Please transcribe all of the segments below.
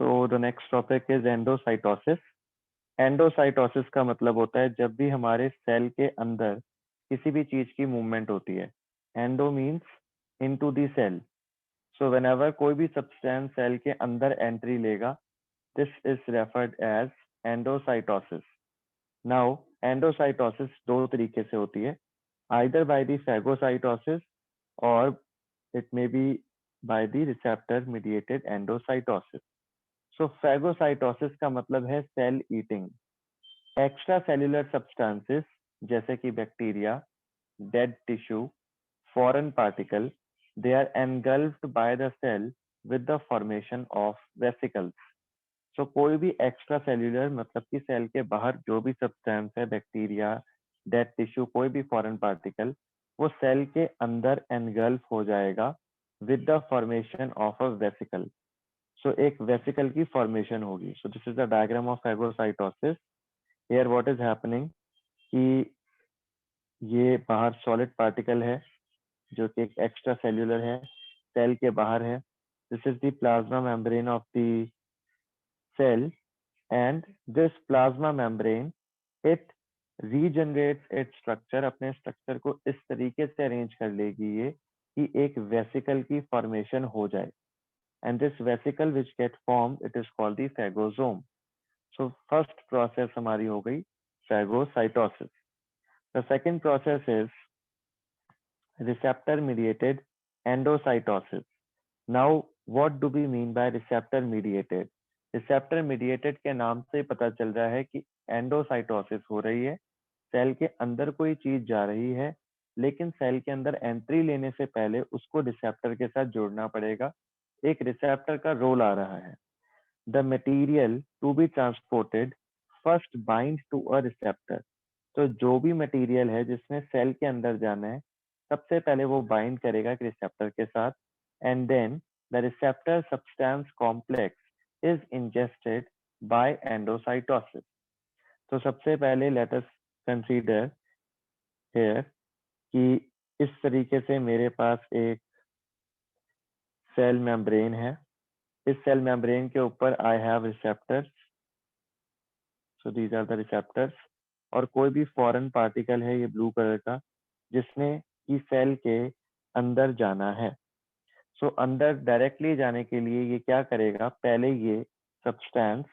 So the next topic is endocytosis. Endocytosis का मतलब होता है जब भी हमारे सेल के अंदर किसी भी चीज की मूवमेंट होती है। Endo means into the cell. So whenever कोई भी सब्सटेंस सेल के अंदर एंट्री लेगा, this is referred as endocytosis. Now endocytosis दो तरीके से होती है, आइदर बाय द फैगोसाइटोसिस और it may be by the receptor mediated endocytosis. So phagocytosis का मतलब है cell eating. Extra cellular substances जैसे कि bacteria, dead tissue, foreign particle, they are engulfed by the cell with the formation of vesicles. So कोई भी extra cellular मतलब कि cell के बाहर जो भी सब्सटेंस है, बैक्टीरिया, डेड टिश्यू, कोई भी फॉरेन पार्टिकल, वो सेल के अंदर एनगल्फ हो जाएगा with the formation of a vesicle. So एक वेसिकल की फॉर्मेशन होगी। So this is the diagram of phagocytosis. Here what is happening कि ये बाहर सॉलिड पार्टिकल है जो कि एक एक्स्ट्रा सेल्यूलर है, सेल के बाहर है। This is the plasma membrane of the cell and this plasma membrane it regenerates its structure. अपने स्ट्रक्चर को इस तरीके से अरेंज कर लेगी ये कि एक वेसिकल की फॉर्मेशन हो जाए। And this vesicle which get formed, it is called the phagosome. So first process हमारी हो गई phagocytosis. The second process is receptor mediated endocytosis. Now what do we mean by receptor mediated? Receptor mediated के नाम से पता चल रहा है कि एंडोसाइटोसिस हो रही है, सेल के अंदर कोई चीज जा रही है, लेकिन सेल के अंदर एंट्री लेने से पहले उसको रिसेप्टर के साथ जोड़ना पड़ेगा। एक रिसेप्टर का रोल आ रहा है। The material to be transported first bind to a receptor. तो जो भी मटेरियल है जिसने सेल के अंदर जाना है, सबसे पहले वो बाइंड करेगा एक रिसेप्टर के साथ, and then the receptor substance complex is ingested by endocytosis. तो सबसे पहले लेट अस कंसीडर हियर कि इस तरीके से मेरे पास एक सेल मेम्ब्रेन है। इस सेल मेम्ब्रेन के ऊपर I have receptors, so these are the receptors. और कोई भी फॉरेन पार्टिकल है ये ब्लू कलर का जिसने की सेल के अंदर जाना है। सो अंदर डायरेक्टली जाने के लिए ये क्या करेगा, पहले ये सब्सटेंस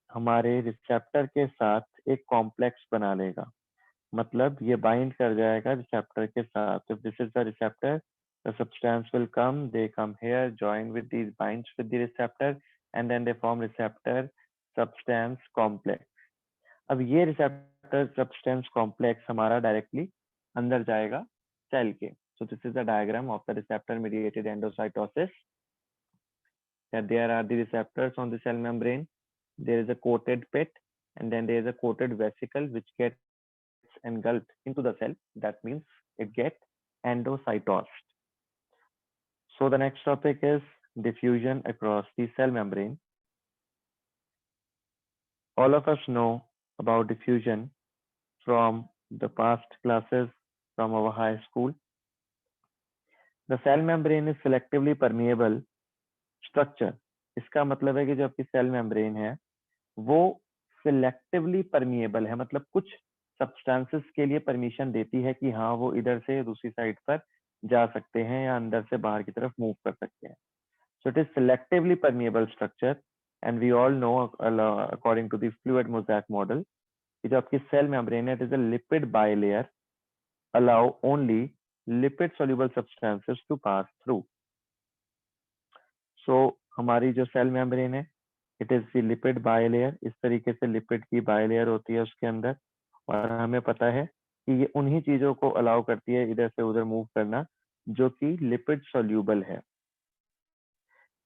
हमारे रिसेप्टर के साथ एक कॉम्प्लेक्स बना लेगा, मतलब ये बाइंड कर जाएगा रिसेप्टर के साथ। If this is the receptor, the substance will come, they come here, join with these, binds with the receptor, and then they form receptor substance complex. अब ये रिसेप्टर सब्सटेंस कॉम्प्लेक्स हमारा directly अंदर जाएगा cell के। सो this is the diagram of the receptor mediated endocytosis, that there are the receptors on the cell membrane, there is a coated pit, and then there is a coated vesicle which gets engulfed into the cell. That means it gets endocytosed. So the next topic is diffusion across the cell membrane. All of us know about diffusion from the past classes from our high school. The cell membrane is selectively permeable structure. इसका मतलब है कि जो आपकी cell membrane है वो selectively permeable है, मतलब कुछ सब्सटेंसेस के लिए परमिशन देती है कि हाँ वो इधर से दूसरी साइड पर जा सकते हैं या अंदर से बाहर की तरफ मूव कर सकते हैं। So it is selectively permeable structure, and we all know according to the fluid mosaic model कि जो आपकी सेल मेम्ब्रेन है, it is a lipid bilayer, allow only lipid soluble substances to pass through. So हमारी जो cell membrane है, it is the lipid bilayer. इस तरीके से लिपिड की बायलेयर होती है उसके अंदर, और हमें पता है कि ये उन्हीं चीजों को अलाउ करती है इधर से उधर मूव करना जो कि लिपिड सोल्यूबल है।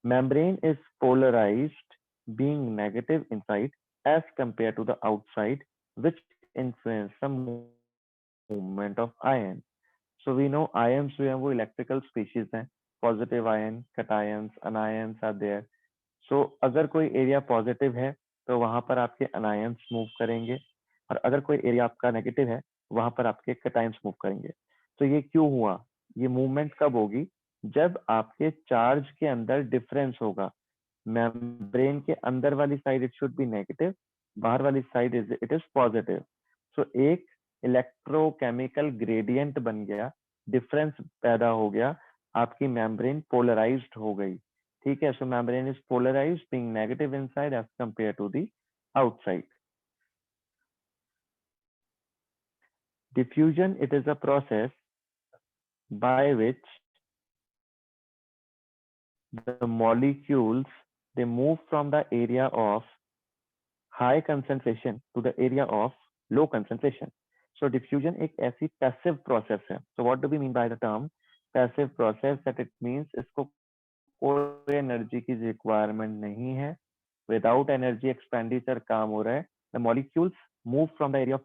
Membrane is polarised being negative inside as compare to the outside which influence the movement of ion. So we know ions जो है वो इलेक्ट्रिकल स्पीशीज हैं, positive ion, cations, anions are there. So अगर कोई area positive है तो वहां पर आपके अनायंस मूव करेंगे, और अगर कोई एरिया आपका नेगेटिव है वहां पर आपके कैटायंस मूव करेंगे। तो ये क्यों हुआ, ये मूवमेंट कब होगी, जब आपके चार्ज के अंदर डिफरेंस होगा। मेम्ब्रेन के अंदर वाली side it should be negative, बाहर वाली साइड इट इज पॉजिटिव। सो एक इलेक्ट्रोकेमिकल ग्रेडियंट बन गया, डिफरेंस पैदा हो गया, आपकी मेम्ब्रेन पोलराइज्ड हो गई। ठीक है, so membrane is polarised being negative inside as compare to the outside. Diffusion, it is a process by which the molecules they move from the area of high concentration to the area of low concentration. So diffusion एक ऐसी passive process है. So what do we mean by the term passive process? That it means इसको कोई energy की requirement नहीं है, without energy expenditure काम हो रहा है। The molecules move from the area of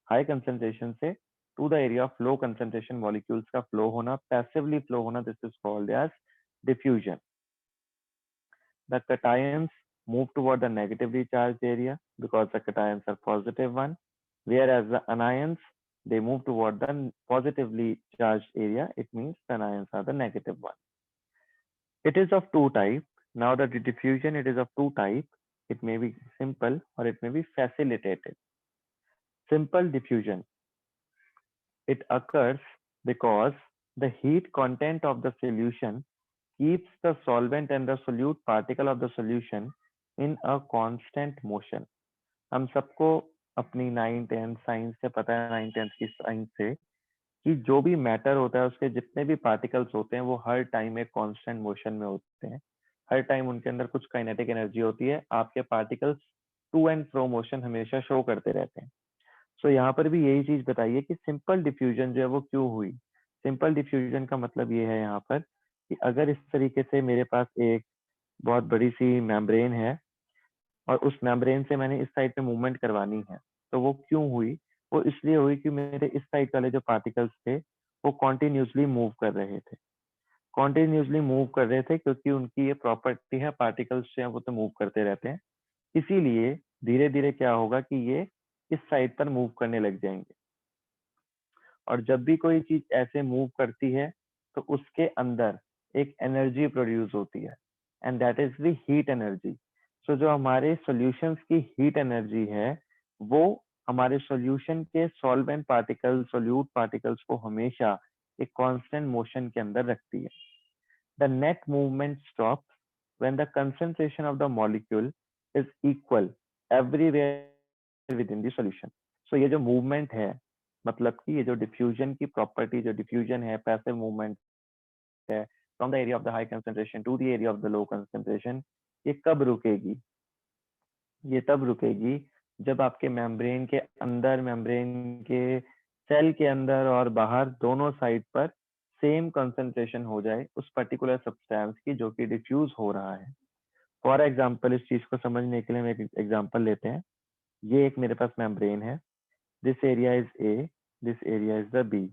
high concentration से to the area of low concentration, molecules का फ्लो होना, पैसिवली फ्लो होना, this is called as diffusion. The cations move toward the negatively charged area because the cations are positive one, whereas the anions they move toward the positively charged area, it means the anions are the negative one. It is of two types. Now that the diffusion, it is of two types. It may be simple or it may be facilitated. Simple diffusion. It occurs because the heat content of the solution keeps the solvent and the solute particle of the solution in a constant motion. हम सबको अपनी 9th 10th science से पता है, 9th 10th की science से, कि जो भी मैटर होता है उसके जितने भी पार्टिकल्स होते हैं वो हर टाइम एक कांस्टेंट मोशन में होते हैं, हर टाइम उनके अंदर कुछ काइनेटिक एनर्जी होती है, आपके particles to and fro motion हमेशा शो करते रहते हैं। सो यहाँ पर भी यही चीज बताइए कि सिंपल डिफ्यूजन जो है वो क्यों हुई। सिंपल डिफ्यूजन का मतलब ये है यहाँ पर कि अगर इस तरीके से मेरे पास एक बहुत बड़ी सी मेम्ब्रेन है और उस मेम्ब्रेन से मैंने इस साइड पे मूवमेंट करवानी है, तो वो क्यों हुई? वो इसलिए हुई कि मेरे इस साइड वाले जो पार्टिकल्स थे वो कॉन्टिन्यूसली मूव कर रहे थे, कॉन्टिन्यूसली मूव कर रहे थे क्योंकि उनकी ये प्रॉपर्टी है, पार्टिकल्स जो है वो तो मूव करते रहते हैं, इसीलिए धीरे धीरे क्या होगा कि ये इस साइड पर मूव करने लग जाएंगे। और जब भी कोई चीज ऐसे मूव करती है तो उसके अंदर एक एनर्जी प्रोड्यूस होती है and that is the heat energy. So जो हमारे सॉल्यूशंस की हीट एनर्जी है वो हमारे सॉल्यूशन के सॉल्वेंट पार्टिकल्स, सोल्यूट पार्टिकल्स को हमेशा एक कांस्टेंट मोशन के अंदर रखती है। The net movement stops when the concentration of the molecule is equal everywhere within the solution. So ये जो मूवमेंट है, मतलब कि ये जो डिफ्यूजन की प्रॉपर्टी, जो डिफ्यूजन है, पैसिव मूवमेंट है from the area of the high concentration to the area of the low concentration, ये कब रुकेगी? ये तब रुकेगी जब आपके मेम्ब्रेन के अंदर, मेम्ब्रेन के सेल के अंदर और बाहर दोनों साइड पर सेम कंसंट्रेशन हो जाए उस पर्टिकुलर सब्सटेंस की जो कि डिफ्यूज हो रहा है। फॉर एग्जांपल, इस चीज को समझने के लिए हम एक एग्जांपल लेते हैं। ये एक मेरे पास मेम्ब्रेन है, this area is A, this area is the B.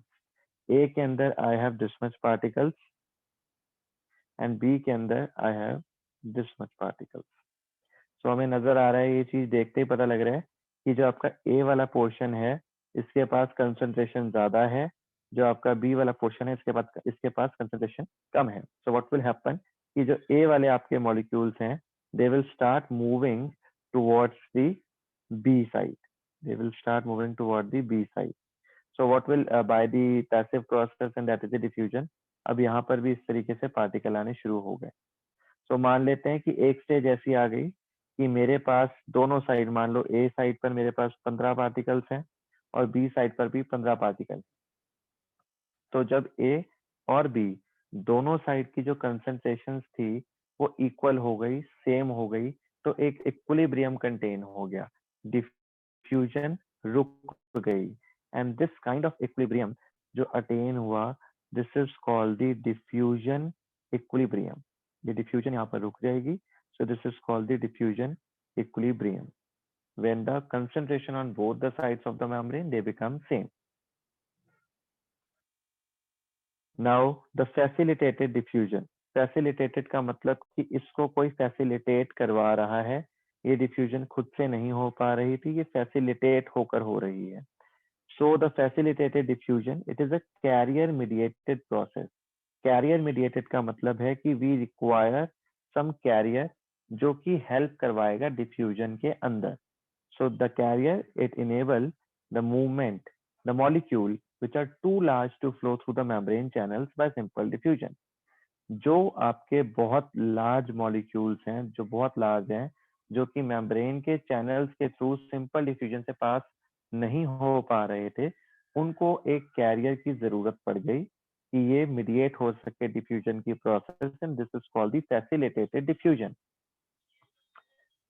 A के अंदर I have this much particles and B के अंदर I have this much particles. So हमें नजर आ रहा है, ये चीज देखते ही पता लग रहा है कि जो आपका ए वाला पोर्शन है इसके पास कंसंट्रेशन ज्यादा है, जो आपका बी वाला पोर्शन है इसके पास कंसंट्रेशन कम है। सो व्हाट विल हैपन कि जो ए वाले आपके मॉलिक्यूल्स हैं they will start moving towards the B side, they will start moving toward the B side. So what will by the passive process and that is the diffusion, अब यहाँ पर भी इस तरीके से पार्टिकल आने शुरू हो गए। सो मान लेते हैं कि एक स्टेज ऐसी आ गई कि मेरे पास दोनों साइड, मान लो ए साइड पर मेरे पास 15 पार्टिकल्स हैं और बी साइड पर भी 15 पार्टिकल। तो जब ए और बी दोनों साइड की जो कंसंट्रेशंस थी वो इक्वल हो गई, सेम हो गई, तो एक इक्विलिब्रियम कंटेन हो गया, डिफ्यूजन रुक गई। And this kind of equilibrium जो अटेन हुआ, this is called the diffusion equilibrium. ये डिफ्यूजन यहाँ पर रुक जाएगी, so this is called the diffusion equilibrium. When the concentration on both the sides of the membrane they become same. Now the facilitated diffusion. Facilitated का मतलब कि इसको कोई facilitate करवा रहा है, ये diffusion खुद से नहीं हो पा रही थी, ये facilitate होकर हो रही है। So the facilitated diffusion, it is a carrier mediated process. Carrier mediated का मतलब है कि we require some carrier जो कि help करवाएगा diffusion के अंदर. So the carrier, it enable the movement, the molecule which are too large to flow through the membrane channels by simple diffusion. जो आपके बहुत लार्ज मॉलिक्यूल्स हैं, जो बहुत लार्ज हैं, जो कि मेम्ब्रेन के चैनल्स के थ्रू सिंपल डिफ्यूजन से पास नहीं हो पा रहे थे, उनको एक कैरियर की जरूरत पड़ गई कि ये मीडिएट हो सके डिफ्यूजन की process, and this is called the facilitated diffusion.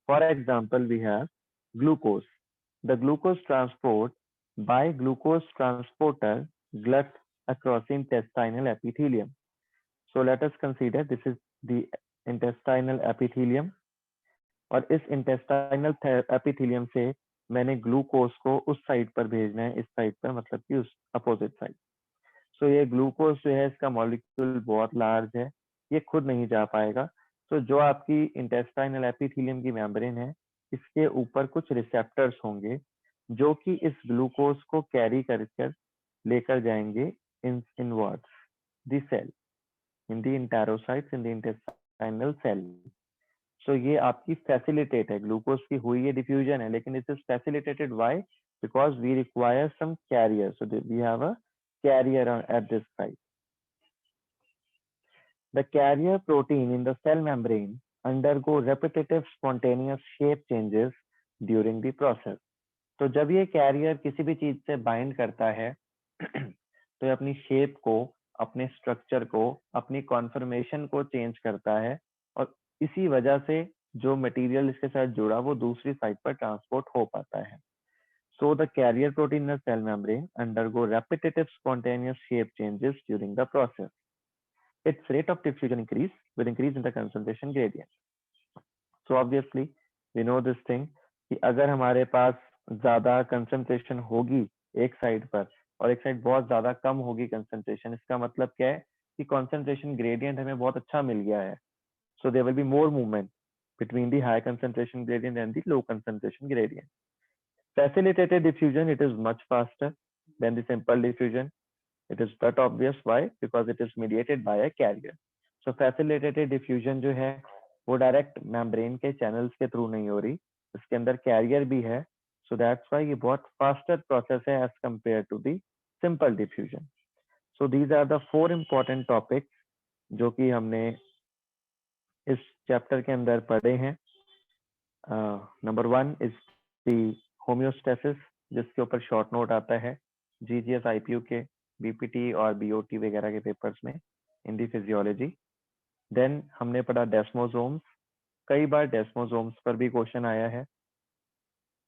For example we have glucose. The glucose transport by glucose transporter glut across the intestinal epithelium. So let us consider this is the intestinal epithelium, और इस intestinal epithelium से मैंने glucose को उस side पर भेजना है, इस साइड पर मतलब कि उस अपोजिट साइड. सो ये ग्लूकोज जो है इसका मॉलिक्यूल बहुत लार्ज है, ये खुद नहीं जा पाएगा. तो जो आपकी इंटेस्टाइनल एपिथेलियम की मेम्ब्रेन है, इसके ऊपर कुछ रिसेप्टर्स होंगे जो कि इस ग्लूकोज को कैरी कर लेकर जाएंगे inwards the cell in the enterocytes in the intestinal cell. So ये आपकी फैसिलिटेट है, ग्लूकोज की हुई है डिफ्यूजन है, लेकिन it is facilitated why? Because we require some carrier, so we have a carrier at this site. The carrier protein in the cell membrane undergo repetitive spontaneous shape changes during the process. तो जब ये career किसी भी चीज से bind करता है तो ये अपनी शेप को, अपने स्ट्रक्चर को, अपनी कॉन्फर्मेशन को चेंज करता है, और इसी वजह से जो मटेरियल इसके साथ जुड़ा वो दूसरी साइड पर ट्रांसपोर्ट हो पाता है. So the carrier protein in the cell membrane undergo repetitive spontaneous shape changes during the process. Its rate of diffusion increase with increase in the concentration gradient. So obviously we know this thing कि अगर हमारे पास ज्यादा concentration होगी एक side पर और एक side बहुत ज्यादा कम होगी कंसंट्रेशन, इसका मतलब क्या है कि कंसंट्रेशन ग्रेडियंट हमें बहुत अच्छा मिल गया है. So there will be more movement between the high concentration gradient and the low concentration gradient. Facilitated diffusion, it is much faster than the simple diffusion. It is but obvious why? Because it is mediated by a carrier. So facilitated diffusion जो है वो direct membrane के channels के through नहीं हो रही, इसके अंदर कैरियर भी है. सो दैट्स व्हाई ये बहुत फास्टर प्रोसेस है as compare to the simple diffusion. So these are the 4 important topics जो कि हमने इस चैप्टर के अंदर पढ़े हैं. नंबर 1 इज दी होम्योस्टेसिस, जिसके ऊपर शॉर्ट नोट आता है जीजीएस आईपीयू के, बीपीटी और बीओटी वगैरह के पेपर्स में इन दी फिजियोलॉजी. देन हमने पढ़ा डेस्मोसोम्स, कई बार डेस्मोसोम्स पर भी क्वेश्चन आया है.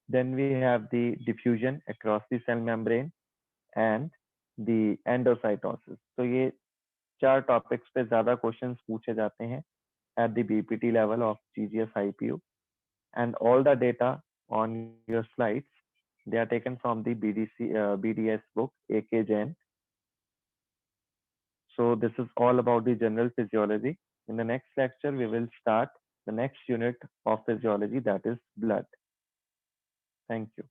Then we have the diffusion across the cell membrane and the endocytosis. तो ये 4 टॉपिक्स पे ज्यादा क्वेश्चंस पूछे जाते हैं at the BPT level of GGS IPU, and all the data on your slides, they are taken from the BDS book AK Jain. So this is all about the general physiology. In the next lecture we will start the next unit of physiology, that is blood. Thank you.